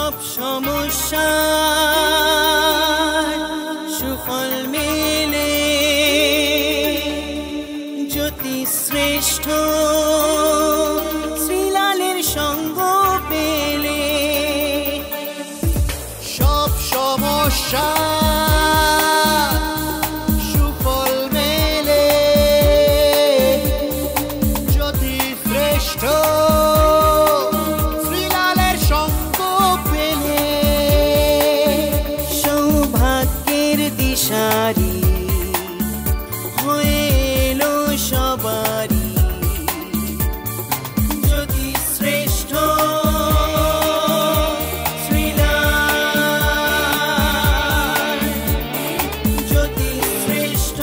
সব সমস্যা সুফল মেলে জ্যোতি শ্রেষ্ঠ শ্রীলালের সঙ্গ পেলে সব সমস্যা সুফল মেলে জ্যোতি শ্রেষ্ঠ শ্রীলালের সঙ্গ পেলে সৌভাগ্যের দিশারি হয়ে এলো সবারই জ্যোতি শ্রেষ্ঠ শ্রীলাল জ্যোতি শ্রেষ্ঠ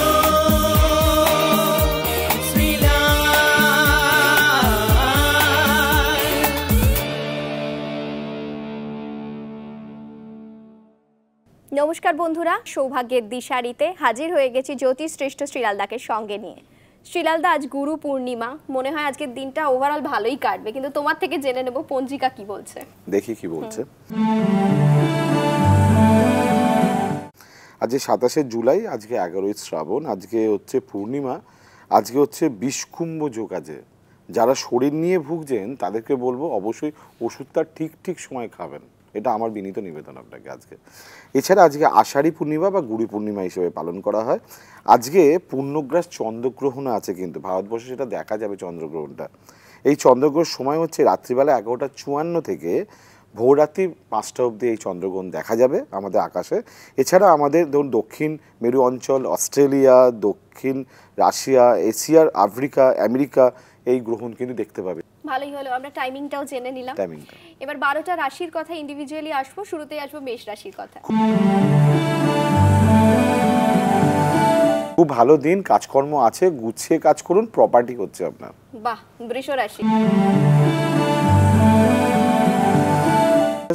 নমস্কার বন্ধুরা, সৌভাগ্যের দিশারিতে হাজির হয়ে গেছি জ্যোতি শ্রেষ্ঠ শ্রীলালদাকে সঙ্গে নিয়ে। শ্রীলালদা, আজ গুরু পূর্ণিমা, মনে হয় আজকের দিনটা ওভারঅল ভালোই কাটবে, কিন্তু তোমার থেকে জেনে নেব পঞ্জিকা কি বলছে। দেখি কি বলছে। আজকে 27শে জুলাই, আজকে 11ই শ্রাবণ, আজকে হচ্ছে পূর্ণিমা, আজকে হচ্ছে বিষকুম্ভ যোগ আছে। যারা শরীর নিয়ে ভুগছেন তাদেরকে বলবো অবশ্যই ওষুধটা ঠিক সময় খাবেন, এটা আমার বিনীত নিবেদন আপনাকে আজকে। এছাড়া আজকে আষাঢ়ী পূর্ণিমা বা গুরু পূর্ণিমা হিসেবে পালন করা হয়। আজকে পূর্ণগ্রাস চন্দ্রগ্রহণ আছে, কিন্তু ভারতবর্ষে সেটা দেখা যাবে চন্দ্রগ্রহণটা। এই চন্দ্রগ্রহণ সময় হচ্ছে রাত্রিবেলা 11:54 থেকে ভোররাত্রি 5টা অবধি এই চন্দ্রগ্রহণ দেখা যাবে আমাদের আকাশে। এছাড়া আমাদের ধরুন দক্ষিণ মেরু অঞ্চল, অস্ট্রেলিয়া, দক্ষিণ রাশিয়া, এশিয়ার, আফ্রিকা, আমেরিকা এই গ্রহণ কিন্তু দেখতে পাবে। ভালোই হলো, আমরা টাইমিংটাও জেনে নিলাম। এবার 12টা রাশির কথা ইন্ডিভিজুয়ালি আসবো। শুরুতেই আসবো মেষ রাশির কথা। খুব ভালো দিন, কাজকর্ম আছে, গুছিয়ে কাজ করুন, প্রপার্টি হচ্ছে আপনার। বাহ। বৃষ রাশি,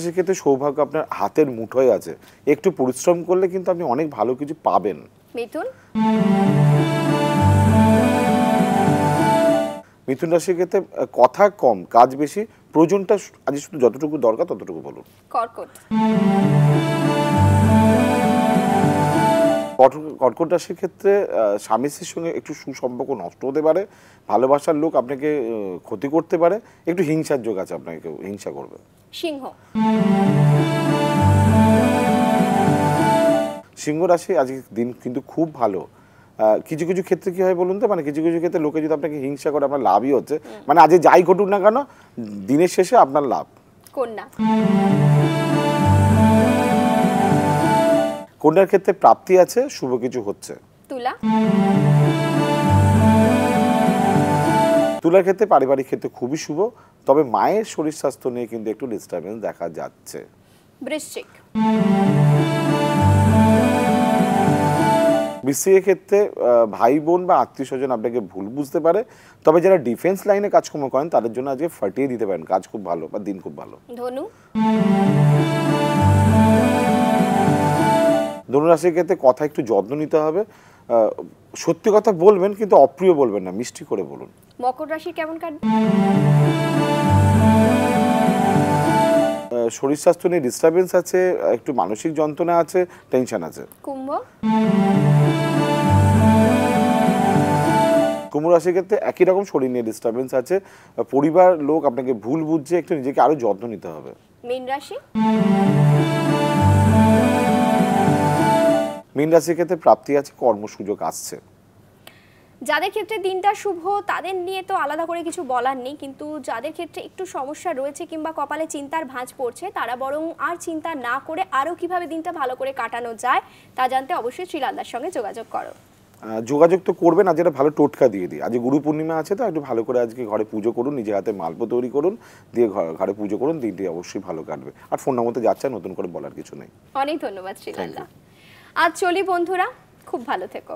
সেক্ষেত্রে সৌভাগ্য আপনার হাতের মুঠোয় আছে, একটু পরিশ্রম করলে কিন্তু আপনি অনেক ভালো কিছু পাবেন। মিথুন, মিথুন রাশির ক্ষেত্রে কথা কম, কাজ বেশি, প্রয়োজনটা আজ শুধু যতটুকু দরকার ততটুকু বলুন। কর্কট, কর্কট রাশির ক্ষেত্রে স্বামী স্ত্রীর সঙ্গে একটু সুসম্পর্ক নষ্ট হতে পারে, ভালোবাসার লোক আপনাকে ক্ষতি করতে পারে, একটু হিংসার যোগ আছে, আপনাকে কেউ হিংসা করবে। সিংহ, সিংহ রাশি আজকে দিন কিন্তু খুব ভালো। কিছু কিছু ক্ষেত্রে কি হয় বলুন তো, মানে কিছু কিছু ক্ষেত্রে লোকে যদি আপনাকে হিংসা করে আপনার লাভই হচ্ছে, মানে আজ যাই ঘটুক না কেন দিনের শেষে আপনার লাভ। কন্যা, কন্যার ক্ষেত্রে প্রাপ্তি আছে, শুভ কিছু হচ্ছে। তুলা, তুলার ক্ষেত্রে পারিবারিক ক্ষেত্রে খুবই শুভ, তবে মায়ের শরীর স্বাস্থ্য নিয়ে কিন্তু একটু ডিস্টারবেন্স দেখা যাচ্ছে। বৃশ্চিক, বৃশ্চিকের ক্ষেত্রে ভাই বোন বা আত্মীয় স্বজন আপনাকে ভুল বুঝতে পারে, তবে যারা ডিফেন্স লাইনে কাজকর্ম করেন তাদের জন্য আজকে ফাটিয়ে দিতে পারেন, কাজ খুব ভালো বা দিন খুব ভালো। ধনু, ধনু রাশির ক্ষেত্রে কথা একটু যত্ন নিতে হবে, সত্যি কথা বলবেন কিন্তু অপ্রিয় বলবেন না, মিষ্টি করে বলুন। মকর রাশি কেমন কাটবে? শরীর স্বাস্থ্য নিয়ে ডিস্টারবেন্স আছে, একটু মানসিক যন্ত্রণা আছে, টেনশন আছে। কুম্ভ, কুম্ভ রাশির ক্ষেত্রে একই রকম শরীর নিয়ে ডিস্টারবেন্স আছে, পরিবার লোক আপনাকে ভুল বুঝছে, একটু নিজেকে আরো যত্ন নিতে হবে। মীন রাশি, মীন রাশির ক্ষেত্রে প্রাপ্তি আছে, কর্ম সুযোগ আসছে। যাদের ক্ষেত্রে দিনটা শুভ তাদের নিয়ে তো আলাদা করে কিছু বলার নেই, কিন্তু যাদের ক্ষেত্রে একটু সমস্যা রয়েছে কিংবা কপালে চিন্তার ভাঁজ পড়ছে, তারা বরং আর চিন্তা না করে আরও কিভাবে দিনটা ভালো করে কাটানো যায় তা জানতে অবশ্যই শ্রীলালদার সঙ্গে যোগাযোগ করো। যোগাযোগ তো করবেন, আজ যেটা ভালো টোটকা দিয়ে দিই। আজ গুরু পূর্ণিমা আছে, তো একটু ভালো করে আজকে ঘরে পুজো করুন, নিজের হাতে মালপো তৈরি করুন, দিয়ে ঘরে পুজো করুন, দিনটি অবশ্যই ভালো কাটবে। আর ফোন নাম্বারতে যাচ্ছে, নতুন করে বলার কিছু নেই। অনেক ধন্যবাদ শ্রীলালদা। আজ চলি বন্ধুরা, খুব ভালো থেকো।